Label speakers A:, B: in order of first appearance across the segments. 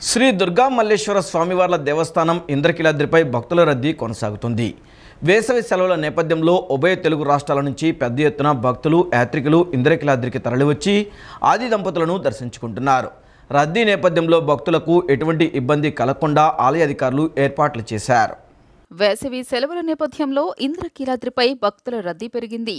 A: శ్రీ దుర్గా మల్లేశ్వర స్వామివార్ల దేవస్థానం ఇంద్రకీలాద్రిపై భక్తుల రద్దీ కొనసాగుతుంది. వేసవి సెలవుల నేపథ్యంలో ఉభయ తెలుగు రాష్ట్రాల నుంచి పెద్ద ఎత్తున భక్తులు యాత్రికులు ఇంద్రకీలాద్రికి తరలివచ్చి ఆది దంపతులను దర్శించుకుంటున్నారు. రద్దీ నేపథ్యంలో భక్తులకు ఎటువంటి ఇబ్బంది కలగకుండా ఆలయ అధికారులు ఏర్పాట్లు చేశారు.
B: వేసవి సెలవుల నేపథ్యంలో ఇంద్రకీలాద్రిపై భక్తుల రద్దీ పెరిగింది.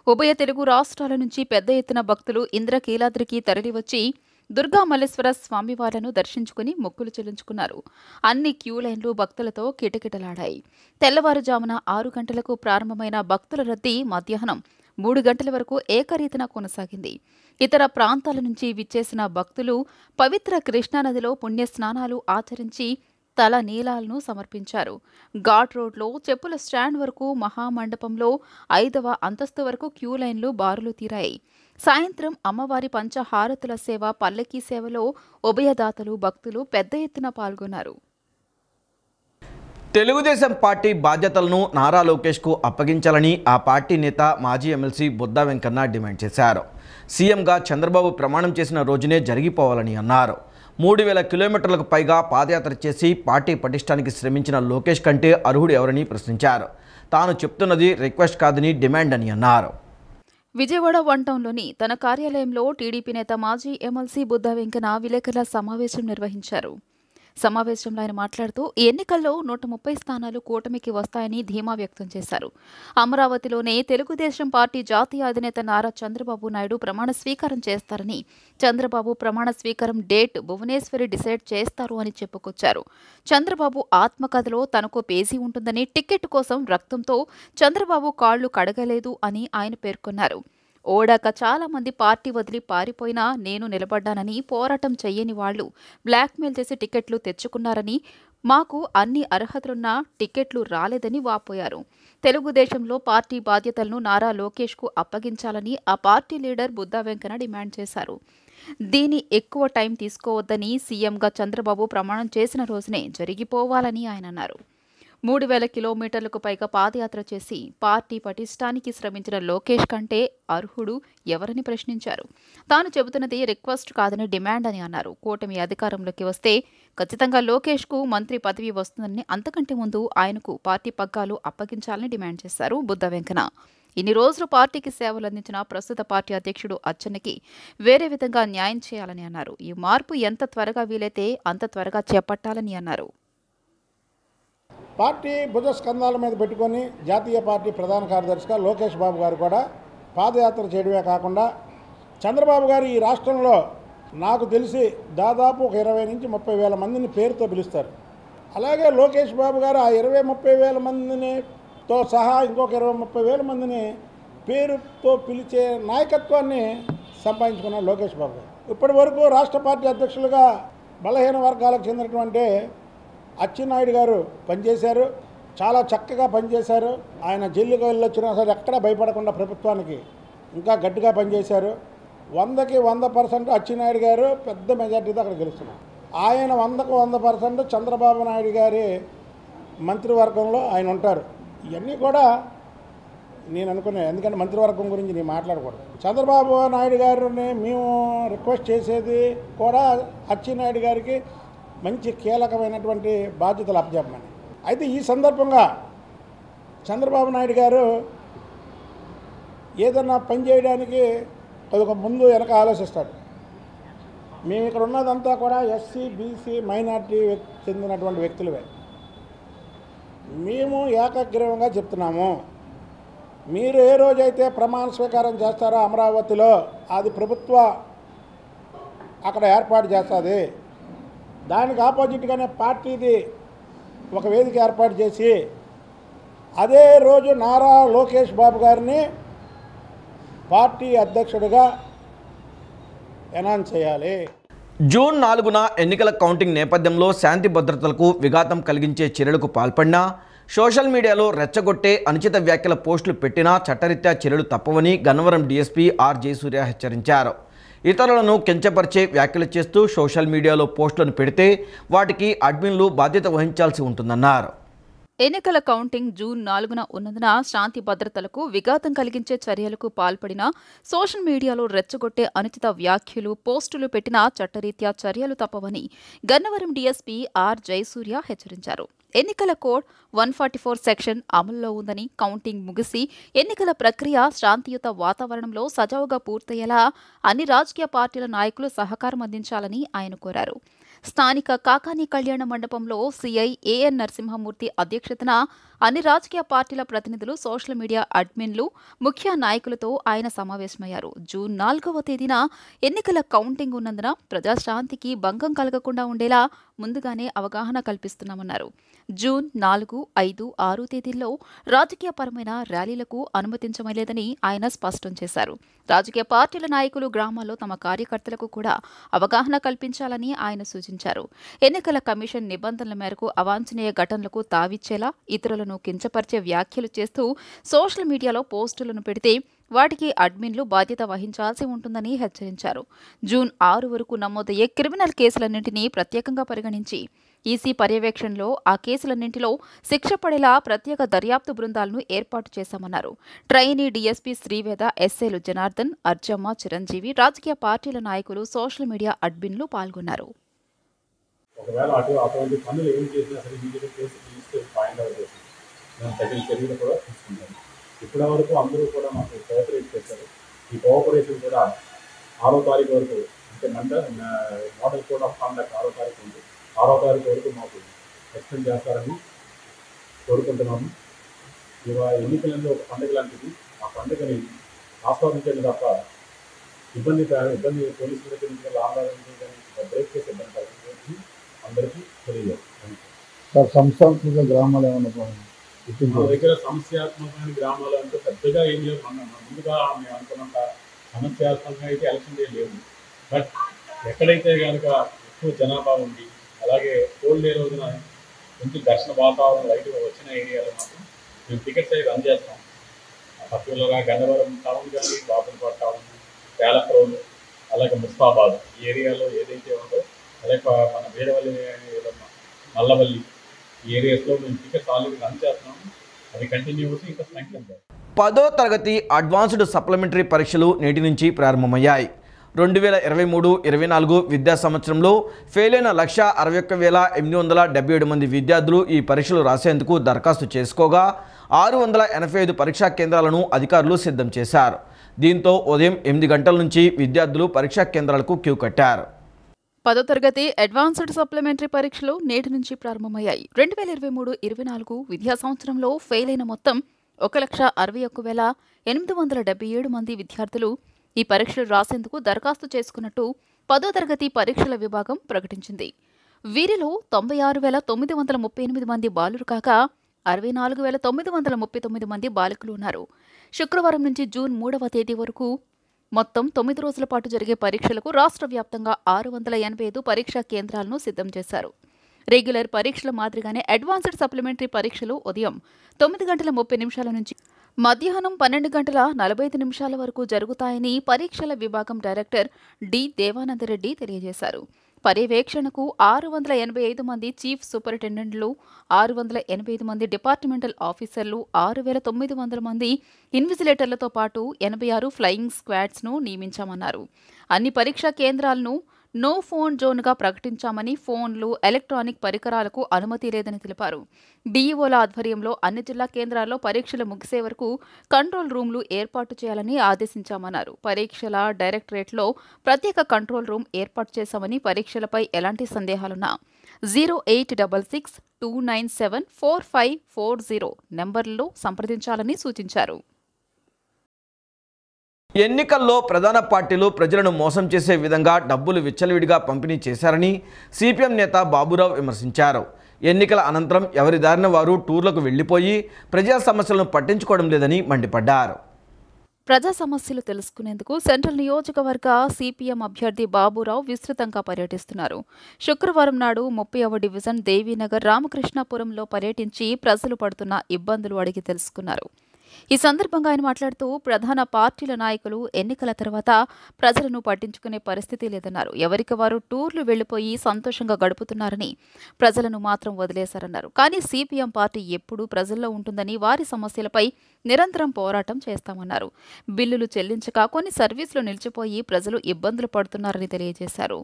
B: ఉభయ తెలుగు రాష్ట్రాల నుంచి పెద్ద ఎత్తున భక్తులు ఇంద్రకీలాద్రికి తరలివచ్చి దుర్గా మల్లేశ్వర స్వామివార్లను దర్శించుకుని మొక్కులు చెల్లించుకున్నారు. అన్ని క్యూ లైన్లు భక్తులతో కిటకిటలాడాయి. తెల్లవారుజామున 6 గంటలకు ప్రారంభమైన భక్తుల రద్దీ మధ్యాహ్నం 3 గంటల వరకు ఏకరీతిన కొనసాగింది. ఇతర ప్రాంతాల నుంచి విచ్చేసిన భక్తులు పవిత్ర కృష్ణానదిలో పుణ్యస్నానాలు ఆచరించి తల నీలాలను సమర్పించారు. ఘాట్ రోడ్లో చెప్పుల స్టాండ్ వరకు మహామండపంలో 5వ అంతస్తు వరకు క్యూ లైన్లు బారులు తీరాయి. సాయంత్రం అమ్మవారి పంచహారతుల సేవ పల్లకీ సేవలో ఉభయదాతలు భక్తులు పెద్ద ఎత్తున పాల్గొన్నారు.
A: తెలుగుదేశం పార్టీ బాధ్యతలను నారా లోకేష్కు అప్పగించాలని ఆ పార్టీ నేత మాజీ ఎమ్మెల్సీ బుద్దా వెంకన్న డిమాండ్ చేశారు. సీఎంగా చంద్రబాబు ప్రమాణం చేసిన రోజునే జరిగిపోవాలని అన్నారు. 3000 కిలోమీటర్లకు పైగా పాదయాత్ర చేసి పార్టీ పటిష్టానికి శ్రమించిన లోకేష్ కంటే అర్హుడు ఎవరని ప్రశ్నించారు. తాను చెప్తున్నది రిక్వెస్ట్ కాదని డిమాండ్ అని అన్నారు.
B: విజయవాడ వంటంలోని తన కార్యాలయంలో టీడీపీ నేత మాజీ ఎమ్మెల్సీ బుద్దా వెంకన్న విలేకరుల సమావేశం నిర్వహించారు. సమావేశంలో ఆయన మాట్లాడుతూ ఈ ఎన్నికల్లో 130 స్థానాలు కూటమికి వస్తాయని ధీమా వ్యక్తం చేశారు. అమరావతిలోనే తెలుగుదేశం పార్టీ జాతీయ అధినేత నారా చంద్రబాబు నాయుడు ప్రమాణ స్వీకారం చేస్తారని, చంద్రబాబు ప్రమాణ స్వీకారం డేట్ భువనేశ్వరి డిసైడ్ చేస్తారు అని చెప్పుకొచ్చారు. చంద్రబాబు ఆత్మకథలో తనకు పేజీ ఉంటుందని, టికెట్ కోసం రక్తంతో చంద్రబాబు కాళ్లు కడగలేదు అని ఆయన పేర్కొన్నారు. ఓడాక చాలా మంది పార్టీ వదిలి పారిపోయినా నేను నిలబడ్డానని, పోరాటం చెయ్యని వాళ్లు బ్లాక్మెయిల్ చేసి టికెట్లు తెచ్చుకున్నారని, మాకు అన్ని అర్హతలున్నా టికెట్లు రాలేదని వాపోయారు. తెలుగుదేశంలో పార్టీ బాధ్యతలను నారా లోకేష్కు అప్పగించాలని ఆ party leader Buddha Venkanna demand చేశారు. దీని ఎక్కువ టైం తీసుకోవద్దని, సీఎంగా చంద్రబాబు ప్రమాణం చేసిన రోజునే జరిగిపోవాలని ఆయన అన్నారు. 3000 కిలోమీటర్లకు పైగా పాదయాత్ర చేసి పార్టీ పటిష్టానికి శ్రమించిన లోకేష్ కంటే అర్హుడు ఎవరని ప్రశ్నించారు. తాను చెబుతున్నది రిక్వెస్ట్ కాదని డిమాండ్ అని అన్నారు. కూటమి అధికారంలోకి వస్తే ఖచ్చితంగా లోకేష్కు మంత్రి పదవి వస్తుందని, అంతకంటే ముందు ఆయనకు పార్టీ పగ్గాలు అప్పగించాలని డిమాండ్ చేశారు బుద్దా వెంకన్న. ఇన్ని రోజులు పార్టీకి సేవలు అందించిన ప్రస్తుత పార్టీ అధ్యక్షుడు అచ్చెన్నకి వేరే విధంగా న్యాయం చేయాలని అన్నారు. ఈ మార్పు ఎంత త్వరగా వీలైతే అంత త్వరగా చేపట్టాలని అన్నారు.
C: పార్టీ భుజ స్కంధాల మీద పెట్టుకొని జాతీయ పార్టీ ప్రధాన కార్యదర్శిగా లోకేష్ బాబు గారు కూడా పాదయాత్ర చేయడమే కాకుండా చంద్రబాబు గారు ఈ రాష్ట్రంలో నాకు తెలిసి దాదాపు ఒక 20 నుంచి 30 వేల మందిని పేరుతో పిలుస్తారు. అలాగే లోకేష్ బాబు గారు ఆ 20-30 వేల మందినితో సహా ఇంకొక 20-30 వేల మందిని పేరుతో పిలిచే నాయకత్వాన్ని సంపాదించుకున్నారు లోకేష్ బాబు గారు. ఇప్పటి వరకు రాష్ట్ర పార్టీ అధ్యక్షులుగా బలహీన వర్గాలకు చెందినటువంటి అచ్చెన్నాయుడు గారు పనిచేశారు. చాలా చక్కగా పనిచేశారు. ఆయన జైలుకి వెళ్ళొచ్చినా సరే ఎక్కడా భయపడకుండా ప్రభుత్వానికి ఇంకా గట్టిగా పనిచేశారు. 100కి 100% అచ్చెన్నాయుడు గారు పెద్ద మెజార్టీతో అక్కడ గెలుస్తున్నారు. ఆయన 100కు 100% చంద్రబాబు నాయుడు గారి మంత్రివర్గంలో ఆయన ఉంటారు. ఇవన్నీ కూడా నేను అనుకునే, ఎందుకంటే మంత్రివర్గం గురించి నేను మాట్లాడకూడదు. చంద్రబాబు నాయుడు గారిని మేము రిక్వెస్ట్ చేసేది కూడా అచ్చెన్నాయుడు గారికి మంచి కీలకమైనటువంటి బాధ్యతలు అప్పచెప్పమని. అయితే ఈ సందర్భంగా చంద్రబాబు నాయుడు గారు ఏదన్నా పని చేయడానికి కొద్దిగా ముందు వెనక ఆలోచిస్తాడు. మేము ఇక్కడ ఉన్నదంతా కూడా ఎస్సీ బీసీ మైనార్టీ చెందినటువంటి వ్యక్తులవే. మేము ఏకగ్రీవంగా చెప్తున్నాము, మీరు ఏ రోజైతే ప్రమాణ స్వీకారం చేస్తారో అమరావతిలో అది ప్రభుత్వ అక్కడ ఏర్పాటు చేస్తుంది. దానికి ఆపోజిట్గానే పార్టీది ఒక వేదిక ఏర్పాటు చేసి అదే రోజు నారా లోకేష్ బాబు గారిని పార్టీ అధ్యక్షుడిగా అనౌన్స్ చేయాలి.
A: జూన్ 4న ఎన్నికల కౌంటింగ్ నేపథ్యంలో శాంతి భద్రతలకు విఘాతం కలిగించే చర్యలకు పాల్పడినా, సోషల్ మీడియాలో రెచ్చగొట్టే అనుచిత వ్యాఖ్యల పోస్టులు పెట్టినా చట్టరీత్యా చర్యలు తప్పవని గన్నవరం డీఎస్పీ ఆర్ జయసూర్య హెచ్చరించారు. ఇతరులను కించపరిచే వ్యాఖ్యలు చేస్తూ సోషల్ మీడియాలో పోస్టులను పెడితే వాటికి అడ్మిన్లు బాధ్యత వహించాల్సి ఉంటుందన్నారు.
B: ఎన్నికల కౌంటింగ్ జూన్ 4న ఉన్నందున శాంతి భద్రతలకు విఘాతం కలిగించే చర్యలకు పాల్పడిన సోషల్ మీడియాలో రెచ్చగొట్టే అనుచిత వ్యాఖ్యలు పోస్టులు పెట్టిన చట్టరీత్యా చర్యలు తప్పవని గన్నవరం డీఎస్పీ ఆర్ జయసూర్య హెచ్చరించారు. ఎన్నికల కోడ్ 144 సెక్షన్ అమల్లో ఉందని, కౌంటింగ్ ముగిసి ఎన్నికల ప్రక్రియ శాంతియుత వాతావరణంలో సజావుగా పూర్తయ్యేలా అన్ని రాజకీయ పార్టీల నాయకులు సహకారం అందించాలని ఆయన కోరారు. స్థానిక కాకాని కళ్యాణ మండపంలో సీఐ ఏఎన్ నరసింహమూర్తి అధ్యక్షతన అన్ని రాజకీయ పార్టీల ప్రతినిధులు, సోషల్ మీడియా అడ్మిన్లు, ముఖ్య నాయకులతో ఆయన సమావేశమయ్యారు. జూన్ 4వ తేదీన ఎన్నికల కౌంటింగ్ ఉన్నందున ప్రజాశాంతికి భంగం కలగకుండా ఉండేలా ముందుగానే అవగాహన కల్పిస్తున్నామన్నారు. జూన్ 4, 5, 6 తేదీల్లో రాజకీయపరమైన ర్యాలీలకు అనుమతించలేదని ఆయన స్పష్టం చేశారు. రాజకీయ పార్టీల నాయకులు గ్రామాల్లో తమ కార్యకర్తలకు కూడా అవగాహన కల్పించాలని ఆయన సూచించారు. ఎన్నికల కమిషన్ నిబంధనల మేరకు అవాంఛనీయ ఘటనలకు తావిచ్చేలా, ఇతరులను కించపరిచే వ్యాఖ్యలు చేస్తూ సోషల్ మీడియాలో పోస్టులను పెడితే వాటికి అడ్మిన్లు బాధ్యత వహించాల్సి ఉంటుందని హెచ్చరించారు. జూన్ 6 వరకు నమోదయ్యే క్రిమినల్ కేసులన్నింటినీ ప్రత్యేకంగా పరిగణించి ఈసీ పర్యవేక్షణలో ఆ కేసులన్నింటిలో శిక్ష పడేలా ప్రత్యేక దర్యాప్తు బృందాలను ఏర్పాటు చేశామన్నారు. ట్రైనీ డీఎస్పీ శ్రీవేద, ఎస్ఐలు జనార్దన్, అర్జమ్మ, చిరంజీవి, రాజకీయ పార్టీల నాయకులు, సోషల్ మీడియా అడ్మిన్లు పాల్గొన్నారు.
D: ఒకవేళ అటువంటి పనులు ఏం చేసినా సరే వీటిలో కేసు తీసుకొని ఫైండ్ అవుట్ చేసి మేము తగిన చర్యలు కూడా తీసుకుంటాము. ఇప్పటి వరకు అందరూ కూడా మాకు కోఆపరేట్ చేశారు. ఈ కోఆపరేషన్ కూడా 6వ తారీఖు వరకు, అంటే మోడల్ కోడ్ ఆఫ్ కాండక్ట్ 6వ తారీఖు ఉంది. 6వ తారీఖు వరకు మాకు ఎక్స్టెండ్ చేస్తారని కోరుకుంటున్నాము. ఇవాళ ఎన్నికలలో ఒక పండుగ లాంటిది. ఆ పండుగని ఆస్వాదించండి తప్ప ఇబ్బంది పోలీసుల దగ్గర నుంచి ఆందోళన కానీ బ్రేక్ చేసే ఇబ్బంది కలిగింది అందరికీ తెలియజేస్తాం.
E: సార్, సంస్థాత్మక గ్రామాలు ఏమన్నా
D: మా దగ్గర సమస్యాత్మకమైన గ్రామాలు అంటే పెద్దగా ఏం లేవు. ముందుగా మేము అనుకున్నంత సమస్యాత్మకంగా అయితే ఎలక్షన్ డే లేవు. బట్ ఎక్కడైతే కనుక ఎక్కువ జనాభా ఉంది, అలాగే కోల్డ్ డే రోజున కొంచెం ఘర్షణ వాతావరణం లైట్గా వచ్చిన ఏరియాలో మాత్రం మేము టికెట్స్ అయితే రన్ చేస్తాం. పర్టికులర్గా గన్నవరం టౌన్ కానీ, బాపులపాడు టౌన్, పేలప్రోలు, అలాగే ముస్తాబాద్ ఈ ఏరియాలో ఏదైతే ఉందో, అలాగే మన వేడవల్లి, నల్లవల్లి ఈ ఏరియాస్లో మేము టికెట్స్ ఆల్రెడీ రన్ చేస్తున్నాము. అది కంటిన్యూ అవుతూ ఇంకా స్ట్రెంగ్తెన్ చేస్తాం.
A: 10వ తరగతి అడ్వాన్స్డ్ సప్లిమెంటరీ పరీక్షలు నేటి నుంచి ప్రారంభమయ్యాయి. 2023-24 విద్యా సంవత్సరంలో ఫెయిల్ అయిన 161,877 మంది విద్యార్థులు ఈ పరీక్షలు రాసేందుకు దరఖాస్తు చేసుకోగా 685 పరీక్షా కేంద్రాలను అధికారులు సిద్ధం చేశారు. దీంతో ఉదయం 8 గంటల నుంచి విద్యార్థులు పరీక్షా కేంద్రాలకు క్యూ కట్టారు.
B: 10వ తరగతి అడ్వాన్స్డ్ సప్లిమెంటరీ పరీక్షలు నేటి నుంచి ప్రారంభమయ్యాయి. 2023-24 విద్యా సంవత్సరంలో ఫెయిల్ అయిన మొత్తం 1,61,877 మంది విద్యార్థులు ఈ పరీక్షలు రాసేందుకు దరఖాస్తు చేసుకున్నట్టు 10వ తరగతి పరీక్షల విభాగం ప్రకటించింది. వీరిలో 96,938 మంది బాలురు కాగా 64,939 మంది బాలికలు ఉన్నారు. శుక్రవారం నుంచి జూన్ 3వ తేదీ వరకు మొత్తం 9 రోజుల పాటు జరిగే పరీక్షలకు రాష్ట్ర వ్యాప్తంగా 685 పరీక్షా కేంద్రాలను సిద్ధం చేశారు. రెగ్యులర్ పరీక్షల మాదిరిగానే అడ్వాన్స్డ్ సప్లిమెంటరీ పరీక్షలు ఉదయం 9:30 నుంచి మధ్యాహ్నం 12:45 వరకు జరుగుతాయని పరీక్షల విభాగం డైరెక్టర్ డి దేవానందరెడ్డి తెలియజేశారు. పర్యవేక్షణకు 685 మంది చీఫ్ సూపరింటెండెంట్లు, 685 మంది డిపార్ట్మెంటల్ ఆఫీసర్లు, 6,900 మంది ఇన్విజిలేటర్లతో పాటు 86 ఫ్లయింగ్ స్క్వాడ్స్ను నియమించామన్నారు. అన్ని పరీక్షా కేంద్రాలను నో ఫోన్ జోన్గా ప్రకటించామని, ఫోన్లు, ఎలక్ట్రానిక్ పరికరాలకు అనుమతి లేదని తెలిపారు. డీఈఓల ఆధ్వర్యంలో అన్ని జిల్లా కేంద్రాల్లో పరీక్షలు ముగిసే వరకు కంట్రోల్ రూమ్లు ఏర్పాటు చేయాలని ఆదేశించామన్నారు. పరీక్షల డైరెక్టరేట్లో ప్రత్యేక కంట్రోల్ రూమ్ ఏర్పాటు చేశామని, పరీక్షలపై ఎలాంటి సందేహాలున్నా 0866-297-4540 నెంబర్లలో సంప్రదించాలని సూచించారు.
A: ఎన్నికల్లో ప్రధాన పార్టీలు ప్రజలను మోసం చేసే విధంగా డబ్బులు విచ్చలవిడిగా పంపిణీ చేశారని సిపిఎం నేత బాబురావు విమర్శించారు. ఎన్నికల అనంతరం ఎవరి దారిన వారు టూర్లకు వెళ్లిపోయి ప్రజా సమస్యలను పట్టించుకోవడం లేదని మండిపడ్డారు.
B: ప్రజా సమస్యలు తెలుసుకునేందుకు సెంట్రల్ నియోజకవర్గ సిపిఎం అభ్యర్థి బాబురావు విస్తృతంగా పర్యటిస్తున్నారు. శుక్రవారం నాడు 30వ డివిజన్ దేవీనగర్ రామకృష్ణాపురంలో పర్యటించి ప్రజలు పడుతున్న ఇబ్బందులు అడిగి తెలుసుకున్నారు. ఈ సందర్భంగా ఆయన మాట్లాడుతూ ప్రధాన పార్టీల నాయకులు ఎన్నికల తర్వాత ప్రజలను పట్టించుకునే పరిస్థితి లేదన్నారు. ఎవరికి వారు టూర్లు వెళ్లిపోయి సంతోషంగా గడుపుతున్నారని, ప్రజలను మాత్రం వదిలేశారన్నారు. కానీ సిపిఎం పార్టీ ఎప్పుడూ ప్రజల్లో ఉంటుందని, వారి సమస్యలపై నిరంతరం పోరాటం చేస్తామన్నారు. బిల్లులు చెల్లించక కొన్ని సర్వీసులు నిలిచిపోయి ప్రజలు ఇబ్బందులు పడుతున్నారని తెలియజేశారు.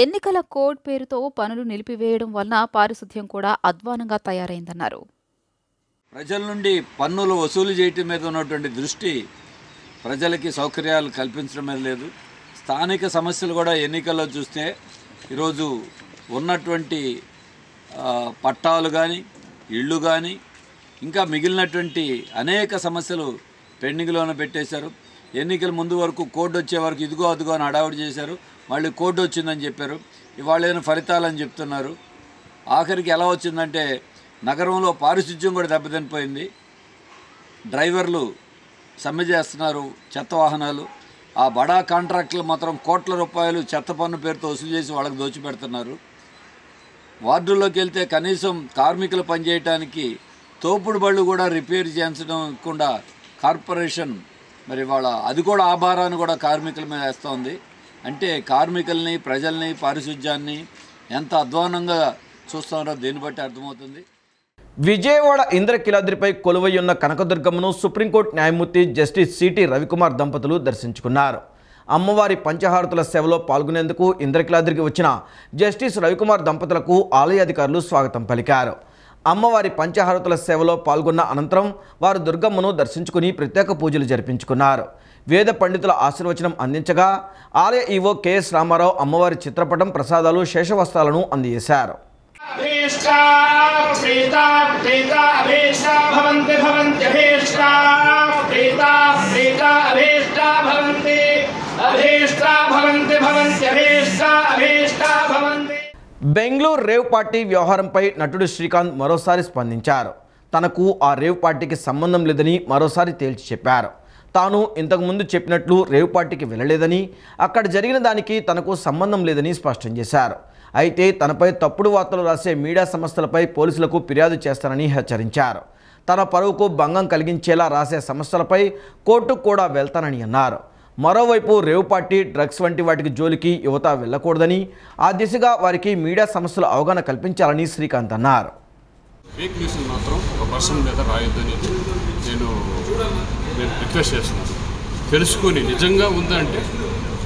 B: ఎన్నికల కోడ్ పేరుతో పనులు నిలిపివేయడం వలన పారిశుద్ధ్యం కూడా అధ్వానంగా తయారైందన్నారు.
F: ప్రజల నుండి పన్నులు వసూలు చేయటం మీద ఉన్నటువంటి దృష్టి ప్రజలకి సౌకర్యాలు కల్పించడం మీద లేదు. స్థానిక సమస్యలు కూడా ఎన్నికల్లో చూస్తే ఈరోజు ఉన్నటువంటి పట్టాలు కానీ, ఇళ్ళు కానీ, ఇంకా మిగిలినటువంటి అనేక సమస్యలు పెండింగ్లోనే పెట్టేశారు. ఎన్నికల ముందు వరకు కోడ్ వచ్చే వరకు ఇదిగో అదిగో అని హడావుడి చేశారు. మళ్ళీ కోడ్ వచ్చిందని చెప్పారు. ఇవాళ ఏదైనా ఫలితాలని చెప్తున్నారు. ఆఖరికి ఎలా వచ్చిందంటే నగరంలో పారిశుధ్యం కూడా దెబ్బతినిపోయింది. డ్రైవర్లు సమ్మె చేస్తున్నారు, చెత్త వాహనాలు. ఆ బడా కాంట్రాక్టులు మాత్రం కోట్ల రూపాయలు చెత్త పన్ను పేరుతో వసూలు చేసి వాళ్ళకి దోచిపెడుతున్నారు. వార్డుల్లోకి వెళ్తే కనీసం కార్మికులు పనిచేయడానికి తోపుడు బళ్ళు కూడా రిపేర్ చేయించకుండా కార్పొరేషన్ మరి వాళ్ళ అది కూడా ఆ భారాన్ని కూడా కార్మికుల మీద వేస్తోంది. అంటే కార్మికుల్ని, ప్రజల్ని, పారిశుధ్యాన్ని ఎంత అధ్వానంగా చూస్తున్నారో దీన్ని బట్టి అర్థమవుతుంది.
A: విజయవాడ ఇంద్రకీలాద్రిపై కొలువయ్యున్న కనకదుర్గమ్మను సుప్రీంకోర్టు న్యాయమూర్తి జస్టిస్ సిటి రవికుమార్ దంపతులు దర్శించుకున్నారు. అమ్మవారి పంచహారతుల సేవలో పాల్గొనేందుకు ఇంద్రకీలాద్రికి వచ్చిన జస్టిస్ రవికుమార్ దంపతులకు ఆలయ అధికారులు స్వాగతం పలికారు. అమ్మవారి పంచహారతుల సేవలో పాల్గొన్న అనంతరం వారు దుర్గమ్మను దర్శించుకుని ప్రత్యేక పూజలు జరిపించుకున్నారు. వేద పండితుల ఆశీర్వచనం అందించగా ఆలయ ఈవో కెఎస్ రామారావు అమ్మవారి చిత్రపటం, ప్రసాదాలు, శేషవస్త్రాలను అందజేశారు. బెంగళూరు రేవ్ పార్టీ వ్యవహారంపై నటుడు శ్రీకాంత్ మరోసారి స్పందించారు. తనకు ఆ రేవ్ పార్టీకి సంబంధం లేదని మరోసారి తేల్చి చెప్పారు. తాను ఇంతకుముందు చెప్పినట్లు రేవ్ పార్టీకి వెళ్ళలేదని, అక్కడ జరిగిన దానికి తనకు సంబంధం లేదని స్పష్టం చేశారు. అయితే తనపై తప్పుడు వార్తలు రాసే మీడియా సంస్థలపై పోలీసులకు ఫిర్యాదు చేస్తానని హెచ్చరించారు. తన పరువుకు భంగం కలిగించేలా రాసే సంస్థలపై కోర్టుకు కూడా వెళ్తానని అన్నారు. మరోవైపు రేవ్ పార్టీ, డ్రగ్స్ వంటి వాటికి జోలికి యువత వెళ్ళకూడదని, ఆ దిశగా వారికి మీడియా సంస్థలు అవగాహన కల్పించాలని శ్రీకాంత్ అన్నారు.
G: ఫేక్ న్యూస్ మాత్రం ఒక పర్సన్ మీద రాయొద్దని నేను రిక్వెస్ట్ చేస్తున్నాను. తెలుసుకొని నిజంగా ఉందంటే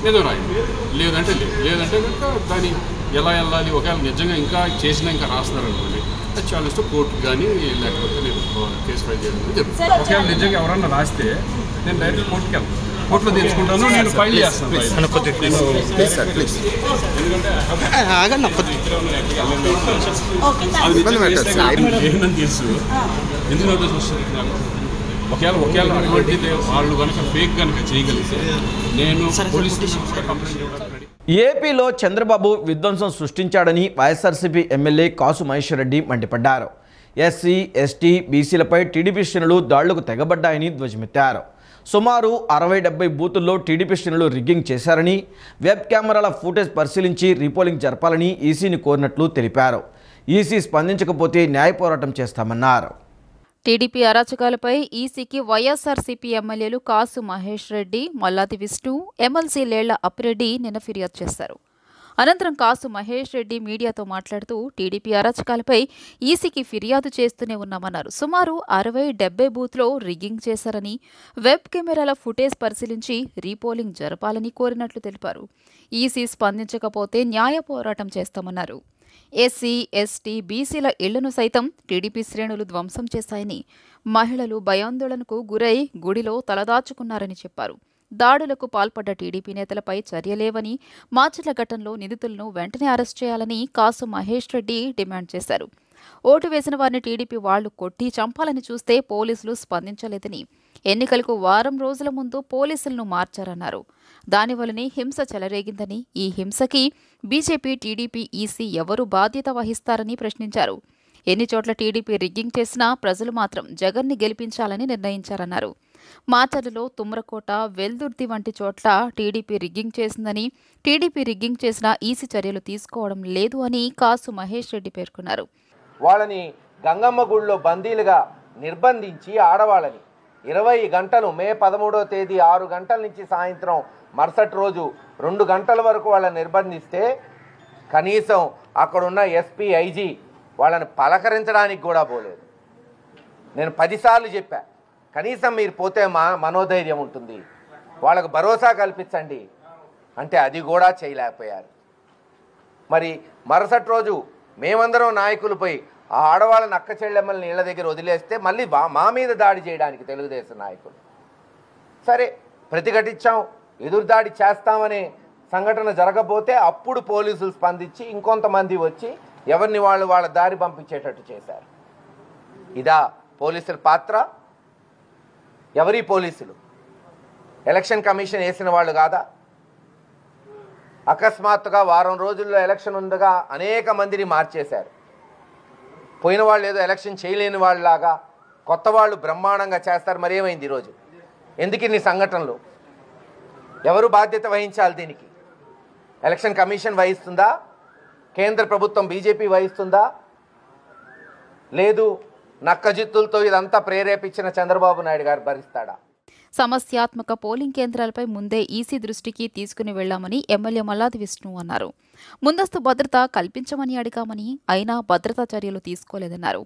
G: నిజం రాయండి, లేదంటే లేదంటే కనుక దాన్ని ఎలా వెళ్ళాలి. ఒకవేళ నిజంగా ఇంకా చేసినా ఇంకా రాస్తున్నారు అనుకోండి, అది చాలా కోర్టుకు కానీ లేకపోతే నేను కేసు ఫైల్ చేయడం జరుగుతుంది. ఒకవేళ నిజంగా ఎవరన్నా రాస్తే నేను డైరెక్ట్ కోర్టుకి వెళ్తాను, కోర్టులో తెచ్చుకుంటాను, నేను ఫైల్ చేస్తాను. ఏంటని తెలుసు ఎందుకు నోటీస్ వస్తుంది నాకు. ఒకవేళ అటువంటిది వాళ్ళు కనుక ఫేక్ కనుక చేయగలిగితే నేను పోలీస్ స్టేషన్ కంప్లైంట్ ఇవ్వడానికి రెడీ.
A: ఏపీలో చంద్రబాబు విధ్వంసం సృష్టించాడని వైఎస్ఆర్సీపీ ఎమ్మెల్యే కాసు మహేశ్వర్ రెడ్డి మండిపడ్డారు. ఎస్సీ, ఎస్టీ, బీసీలపై టీడీపీ శ్రేణులు దాడులకు తెగబడ్డాయని ధ్వజమెత్తారు. సుమారు 60-70 బూతుల్లో టీడీపీ శ్రేణులు రిగ్గింగ్ చేశారని, వెబ్ కెమెరాల ఫుటేజ్ పరిశీలించి రీపోలింగ్ జరపాలని ఈసీని కోరినట్లు తెలిపారు. ఈసీ స్పందించకపోతే న్యాయ పోరాటం చేస్తామన్నారు.
B: టీడీపీ అరాచకాలపై ఈసీకి వైఎస్ఆర్సీపీ ఎమ్మెల్యేలు కాసు మహేష్ రెడ్డి, మల్లాది విష్ణు, ఎమ్మెల్సీ లేళ్ల అప్పిరెడ్డి నిన్న ఫిర్యాదు చేశారు. అనంతరం కాసు మహేష్ రెడ్డి మీడియాతో మాట్లాడుతూ టీడీపీ అరాచకాలపై ఈసీకి ఫిర్యాదు చేస్తూనే ఉన్నామన్నారు. సుమారు 60-70 బూత్లో రిగ్గింగ్ చేశారని, వెబ్ కెమెరాల ఫుటేజ్ పరిశీలించి రీపోలింగ్ జరపాలని కోరినట్లు తెలిపారు. ఈసీ స్పందించకపోతే న్యాయ పోరాటం చేస్తామన్నారు. ఎస్సీ, ఎస్టీ, బీసీల ఇళ్లను సైతం టీడీపీ శ్రేణులు ధ్వంసం చేశాయని, మహిళలు భయాందోళనకు గురై గుడిలో తలదాచుకున్నారని చెప్పారు. దాడులకు పాల్పడ్డ టీడీపీ నేతలపై చర్యలేవని, మాచర్ల ఘటనలో నిందితులను వెంటనే అరెస్ట్ చేయాలని కాసు మహేష్ రెడ్డి డిమాండ్ చేశారు. ఓటు వేసిన వారిని టీడీపీ వాళ్లు కొట్టి చంపాలని చూస్తే పోలీసులు స్పందించలేదని, ఎన్నికలకు వారం రోజుల ముందు పోలీసులను మార్చారన్నారు. దానివల్లనే హింస చెలరేగిందని, ఈ హింసకి బీజేపీ, టీడీపీ, ఈసీ ఎవరు బాధ్యత వహిస్తారని ప్రశ్నించారు. ఎన్ని చోట్ల టీడీపీ రిగ్గింగ్ చేసినా ప్రజలు మాత్రం జగన్ని గెలిపించాలని నిర్ణయించారన్నారు. మాచర్లలో తుమ్రకోట, వెల్దుర్తి వంటి చోట్ల టీడీపీ రిగ్గింగ్ చేసిందని, టీడీపీ రిగ్గింగ్ చేసినా ఈసీ చర్యలు తీసుకోవడం లేదు అని కాసు మహేష్ రెడ్డి పేర్కొన్నారు.
H: వాళ్ళని గంగమ్మ గుడిలో బందీలుగా నిర్బంధించి ఆడవాళ్ళని 20 గంటలు మే 13వ తేదీ 6 గంటల నుంచి సాయంత్రం మరుసటి రోజు 2 గంటల వరకు వాళ్ళని నిర్బంధిస్తే కనీసం అక్కడున్న ఎస్పీ ఐజీ వాళ్ళని పలకరించడానికి కూడా పోలేదు. నేను 10 సార్లు చెప్పా, కనీసం మీరు పోతే మనోధైర్యం ఉంటుంది, వాళ్ళకు భరోసా కల్పించండి అంటే అది కూడా చేయలేకపోయారు. మరి మరుసటి రోజు మేమందరం నాయకులు పోయి ఆ ఆడవాళ్ళని అక్క చెల్లెమ్మల్ని ఇళ్ల దగ్గర వదిలేస్తే మళ్ళీ మా మీద దాడి చేయడానికి తెలుగుదేశం నాయకులు. సరే ప్రతిఘటించాం, ఎదురుదాడి చేస్తామనే సంఘటన జరగబోతే అప్పుడు పోలీసులు స్పందించి ఇంకొంతమంది వచ్చి ఎవరిని వాళ్ళ దారి పంపించేటట్టు చేశారు. ఇదా పోలీసుల పాత్ర? ఎవరి పోలీసులు? ఎలక్షన్ కమిషన్ వేసిన వాళ్ళు కాదా? అకస్మాత్తుగా వారం రోజుల్లో ఎలక్షన్ ఉండగా అనేక మందిని మార్చేశారు. పోయిన వాళ్ళు ఏదో ఎలక్షన్ చేయలేని వాళ్ళలాగా కొత్త వాళ్ళు బ్రహ్మాండంగా చేస్తారు. మరి ఏమైంది ఈరోజు? ఎందుకు ఇన్ని సంఘటనలు? ఎవరు బాధ్యత వహించాలి దీనికి? ఎలక్షన్ కమిషన్ వహిస్తుందా? కేంద్ర ప్రభుత్వం బీజేపీ వహిస్తుందా? లేదు నక్కజిత్తులతో ఇదంతా ప్రేరేపించిన చంద్రబాబు నాయుడు గారు భరిస్తాడా?
B: సమస్యాత్మక పోలింగ్ కేంద్రాలపై ముందే ఈసీ దృష్టికి తీసుకుని వెళ్లామని ఎమ్మెల్యే మల్లాది విష్ణు అన్నారు. ముందస్తు భద్రత కల్పించమని అడిగామని, అయినా భద్రతా చర్యలు తీసుకోలేదన్నారు.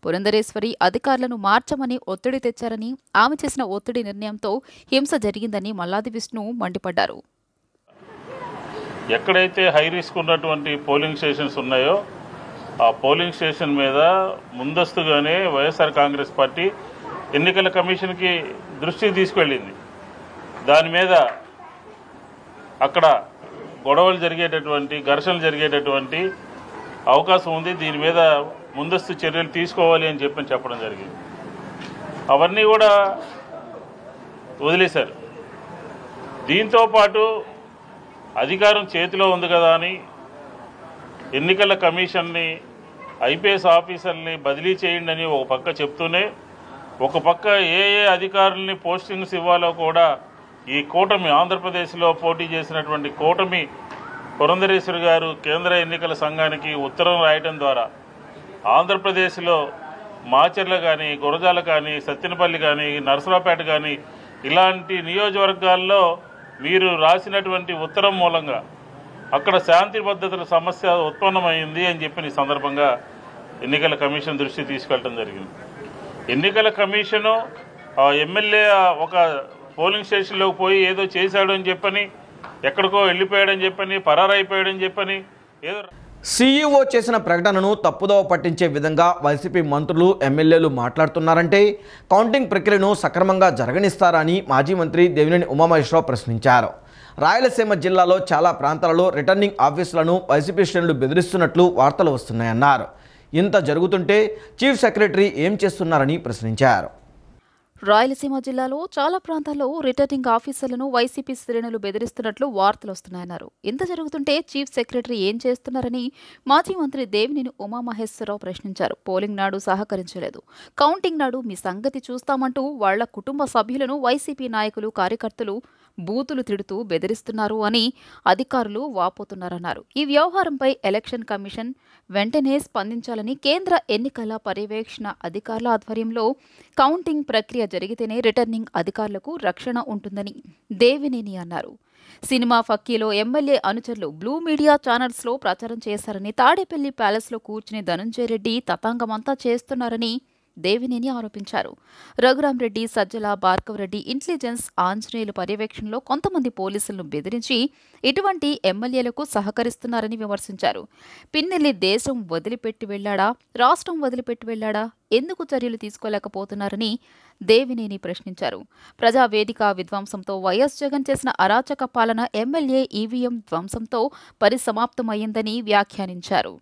B: పురంధరేశ్వరి అధికారులను మార్చమని ఒత్తిడి తెచ్చారని, ఆమె చేసిన ఒత్తిడి నిర్ణయంతో హింస జరిగిందని మల్లాది విష్ణు మండిపడ్డారు.
I: ఎక్కడైతే హై రిస్క్ ఉన్నటువంటి పోలింగ్ స్టేషన్స్ ఉన్నాయో ఆ పోలింగ్ స్టేషన్ మీద ముందస్తుగానే వైఎస్ఆర్ కాంగ్రెస్ పార్టీ ఎన్నికల కమిషన్కి దృష్టికి తీసుకెళ్ళింది. దాని మీద అక్కడ గొడవలు జరిగేటటువంటి, ఘర్షణలు జరిగేటటువంటి అవకాశం ఉంది, దీని మీద ముందస్తు చర్యలు తీసుకోవాలి అని చెప్పడం జరిగింది. అవన్నీ కూడా వదిలేశారు. దీంతోపాటు అధికారం చేతిలో ఉంది కదా అని ఎన్నికల కమిషన్ని, ఐపీఎస్ ఆఫీసర్ని బదిలీ చేయండి అని ఒక పక్క చెప్తూనే, ఒక పక్క ఏ అధికారుల్ని పోస్టింగ్స్ ఇవ్వాలో కూడా ఈ కూటమి, ఆంధ్రప్రదేశ్లో పోటీ చేసినటువంటి కూటమి పురంధరేశ్వరి గారు కేంద్ర ఎన్నికల సంఘానికి ఉత్తరం రాయటం ద్వారా ఆంధ్రప్రదేశ్లో మాచర్ల కానీ, గురజాల కానీ, సత్తెనపల్లి కానీ, నరసరావుపేట కానీ ఇలాంటి నియోజకవర్గాల్లో మీరు రాసినటువంటి ఉత్తరం మూలంగా అక్కడ శాంతి భద్రతల సమస్య ఉత్పన్నమైంది అని చెప్పి ఈ సందర్భంగా ఎన్నికల కమిషన్ దృష్టికి తీసుకెళ్ళడం జరిగింది. ఎన్నికల కమిషను ఎమ్మెల్యే ఒక పోలింగ్ స్టేషన్లోకి పోయి ఏదో చేశాడు అని చెప్పని, ఎక్కడికో వెళ్ళిపోయాడని చెప్పని, పరారైపోయాడని చెప్పని ఏదో
A: సీఈఓ చేసిన ప్రకటనను తప్పుదోవ పట్టించే విధంగా వైసీపీ మంత్రులు, ఎమ్మెల్యేలు మాట్లాడుతున్నారంటే కౌంటింగ్ ప్రక్రియను సక్రమంగా జరగనిస్తారా అని మాజీ మంత్రి దేవినేని ఉమామహేశ్వరరావు ప్రశ్నించారు. రాయలసీమ జిల్లాలో చాలా ప్రాంతాలలో రిటర్నింగ్ ఆఫీసులను వైసీపీ శ్రేణులు బెదిరిస్తున్నట్లు వార్తలు వస్తున్నాయన్నారు. ఇంత జరుగుతుంటే చీఫ్ సెక్రటరీ ఏం చేస్తున్నారని ప్రశ్నించారు.
B: రాయలసీమ జిల్లాలో చాలా ప్రాంతాల్లో రిటర్నింగ్ ఆఫీసర్లను వైసీపీ శ్రేణులు బెదిరిస్తున్నట్లు వార్తలు వస్తున్నాయన్నారు. ఇంత జరుగుతుంటే చీఫ్ సెక్రటరీ ఏం చేస్తున్నారని మాజీ మంత్రి దేవినేని ఉమామహేశ్వరరావు ప్రశ్నించారు. పోలింగ్ నాడు సహకరించలేదు, కౌంటింగ్ నాడు మీ సంగతి చూస్తామంటూ వాళ్ల కుటుంబ సభ్యులను వైసీపీ నాయకులు, కార్యకర్తలు బూతులు తిడుతూ బెదిరిస్తున్నారు అని అధికారులు వాపోతున్నారన్నారు. ఈ వ్యవహారంపై ఎలక్షన్ కమిషన్ వెంటనే స్పందించాలని, కేంద్ర ఎన్నికల పర్యవేక్షణ అధికారుల ఆధ్వర్యంలో కౌంటింగ్ ప్రక్రియ జరిగితేనే రిటర్నింగ్ అధికారులకు రక్షణ ఉంటుందని దేవినేని అన్నారు. సినిమా ఫక్కీలో ఎమ్మెల్యే అనుచరులు బ్లూ మీడియా ఛానల్స్లో ప్రచారం చేశారని, తాడేపల్లి ప్యాలెస్లో కూర్చుని ధనంజయ రెడ్డి తతాంగమంతా చేస్తున్నారని దేవినేని ఆరోపించారు. రఘురాంరెడ్డి, సజ్జల, భార్గవరెడ్డి ఇంటెలిజెన్స్, ఆంజనేయుల పర్యవేక్షణలో కొంతమంది పోలీసులను బెదిరించి ఇటువంటి ఎమ్మెల్యేలకు సహకరిస్తున్నారని విమర్శించారు. పిన్నెల్లి దేశం వదిలిపెట్టి వెళ్లాడా, రాష్ట్రం వదిలిపెట్టి వెళ్లాడా, ఎందుకు చర్యలు తీసుకోలేకపోతున్నారని దేవినేని ప్రశ్నించారు. ప్రజావేదిక విధ్వంసంతో వైఎస్ జగన్ చేసిన అరాచక పాలన ఎమ్మెల్యే ఈవీఎం ధ్వంసంతో పరిసమాప్తమయ్యిందని వ్యాఖ్యానించారు.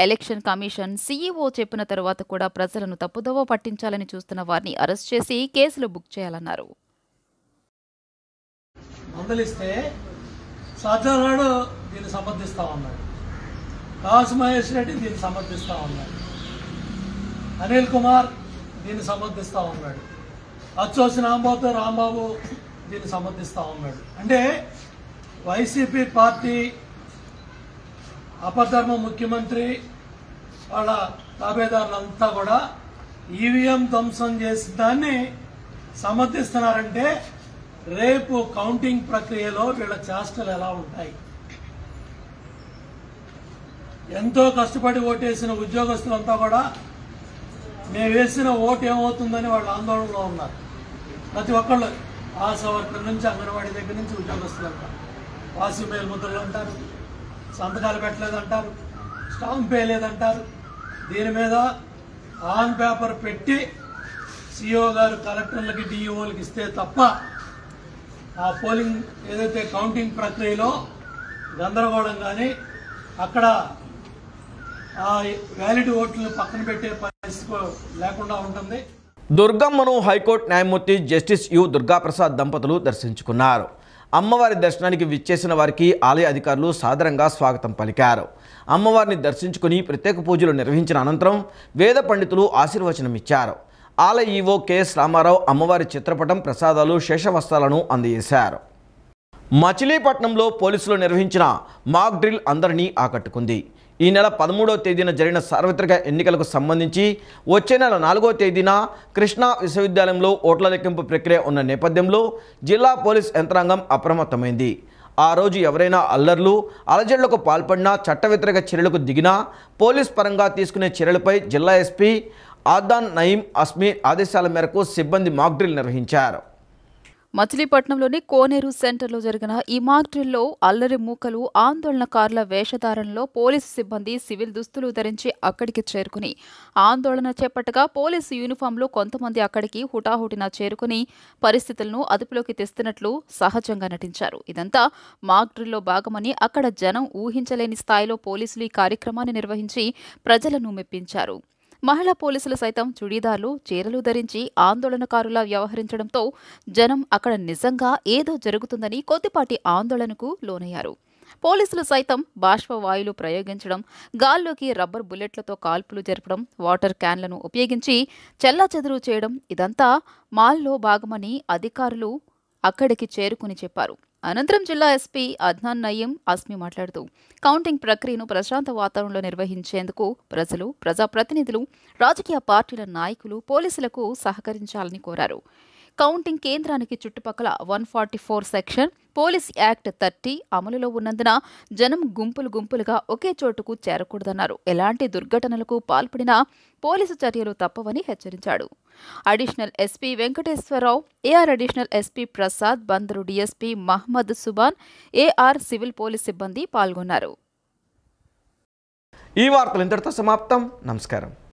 B: ఎలక్షన్ కమిషన్ సీఈఓ చెప్పిన తరువాత కూడా ప్రజలను తప్పుదోవ పట్టించాలని చూస్తున్న వారిని అరెస్ట్ చేసి కేసులు బుక్ చేయాలన్నారు.
J: మందలిస్తే సజ్జనాడు దీన్ని సమర్థిస్తా ఉన్నాడు, కాసు మహేష్ రెడ్డి దీన్ని సమర్థిస్తా ఉన్నాడు, అనిల్ కుమార్ దీన్ని సమర్థిస్తా ఉన్నాడు, అచ్చోసి రాంబాబు దీన్ని సమర్థిస్తా ఉన్నాడు. అంటే వైసీపీ పార్టీ అపధర్మ ముఖ్యమంత్రి వాళ్ళ తాబేదారులంతా కూడా ఈవీఎం ధ్వంసం చేసిన దాన్ని సమర్థిస్తున్నారంటే రేపు కౌంటింగ్ ప్రక్రియలో వీళ్ళ చేష్టలు ఎలా ఉంటాయి. ఎంతో కష్టపడి ఓటేసిన ఉద్యోగస్తులంతా కూడా మేము వేసిన ఓటు ఏమవుతుందని వాళ్ళు ఆందోళనలో ఉన్నారు. ప్రతి ఒక్కళ్ళు ఆశా వర్కర్ నుంచి అంగన్వాడీ దగ్గర నుంచి ఉద్యోగస్తులంతా వాసి మేల్ముద్రలు అంటారు, సంతకాలు పెట్టలేదంటారు, స్టాంప్ వేయలేదంటారు. దీని మీద ఆన్ పేపర్ పెట్టి సిఇఓ గారు కలెక్టర్లకి డిఈఓలకి ఇస్తే తప్ప ఆ పోలింగ్ ఏదైతే కౌంటింగ్ ప్రక్రియలో గందరగోళం కానీ అక్కడ ఆ వ్యాలిడ్ ఓట్లను పక్కన పెట్టే పరిస్థితి లేకుండా ఉంటుంది.
A: దుర్గమ్మను హైకోర్టు న్యాయమూర్తి జస్టిస్ యు దుర్గాప్రసాద్ దంపతులు దర్శించుకున్నారు. అమ్మవారి దర్శనానికి విచ్చేసిన వారికి ఆలయ అధికారులు సాదరంగా స్వాగతం పలికారు. అమ్మవారిని దర్శించుకుని ప్రత్యేక పూజలు నిర్వహించిన అనంతరం వేద పండితులు ఆశీర్వచనం ఇచ్చారు. ఆలయ ఈవో కెఎస్ రామారావు అమ్మవారి చిత్రపటం, ప్రసాదాలు, శేషవస్త్రాలను అందజేశారు. మచిలీపట్నంలో పోలీసులు నిర్వహించిన మాక్ డ్రిల్ అందరినీ ఆకట్టుకుంది. ఈ నెల 13వ తేదీన జరిగిన సార్వత్రిక ఎన్నికలకు సంబంధించి వచ్చే నెల 4వ తేదీన కృష్ణా విశ్వవిద్యాలయంలో ఓట్ల లెక్కింపు ప్రక్రియ ఉన్న నేపథ్యంలో జిల్లా పోలీస్ యంత్రాంగం అప్రమత్తమైంది. ఆ రోజు ఎవరైనా అల్లర్లు, అలజడులకు పాల్పడినా, చట్ట వ్యతిరేక చర్యలకు దిగినా పోలీస్ పరంగా తీసుకునే చర్యలపై జిల్లా ఎస్పీ ఆదాన్ నయీం అస్మీ ఆదేశాల మేరకు సిబ్బంది మాక్ డ్రిల్ నిర్వహించారు.
B: మచిలీపట్నంలోని కోనేరు సెంటర్లో జరిగిన ఈ మాక్ డ్రిల్లో అల్లరి మూకలు, ఆందోళనకారుల వేషధారణలో పోలీసు సిబ్బంది సివిల్ దుస్తులు ధరించి అక్కడికి చేరుకుని ఆందోళన చేపట్టగా పోలీసు యూనిఫామ్లో కొంతమంది అక్కడికి హుటాహుటిన చేరుకుని పరిస్థితులను అదుపులోకి తెస్తున్నట్లు సహజంగా నటించారు. ఇదంతా మాక్ డ్రిల్లో భాగమని అక్కడ జనం ఊహించలేని స్థాయిలో పోలీసులు ఈ కార్యక్రమాన్ని నిర్వహించి ప్రజలను మెప్పించారు. మహిళా పోలీసులు సైతం చుడీదార్లు, చీరలు ధరించి ఆందోళనకారులా వ్యవహరించడంతో జనం అక్కడ నిజంగా ఏదో జరుగుతుందని కొద్దిపాటి ఆందోళనకు లోనయ్యారు. పోలీసులు సైతం బాష్పవాయువులు ప్రయోగించడం, గాల్లోకి రబ్బర్ బుల్లెట్లతో కాల్పులు జరపడం, వాటర్ క్యాన్లను ఉపయోగించి చెల్లాచెదురు చేయడం ఇదంతా మాల్లో భాగమని అధికారులు అక్కడికి చేరుకుని చెప్పారు. అనంతరం జిల్లా ఎస్పీ అద్నాన్ నయీం అస్మీ మాట్లాడుతూ కౌంటింగ్ ప్రక్రియను ప్రశాంత వాతావరణంలో నిర్వహించేందుకు ప్రజలు, ప్రజాప్రతినిధులు, రాజకీయ పార్టీల నాయకులు పోలీసులకు సహకరించాలని కోరారు. కౌంటింగ్ కేంద్రానికి చుట్టుపక్కల 144 సెక్షన్, పోలీస్ యాక్ట్ 30 అమలులో ఉన్నందున జనం గుంపులుగా ఒకే చోటుకు చేరకూడదన్నారు. ఎలాంటి దుర్ఘటనలకు పాల్పడినా పోలీసు చర్యలు తప్పవని హెచ్చరించాడు. Additional SP Venkateswara Rao, AR additional SP Prasad, Bandar DSP Mohammad Subhan, AR civil police సిబ్బంది పాల్గొన్నారు.
A: ఈ వార్తలు ఇంతటితో సమాప్తం. నమస్కారం.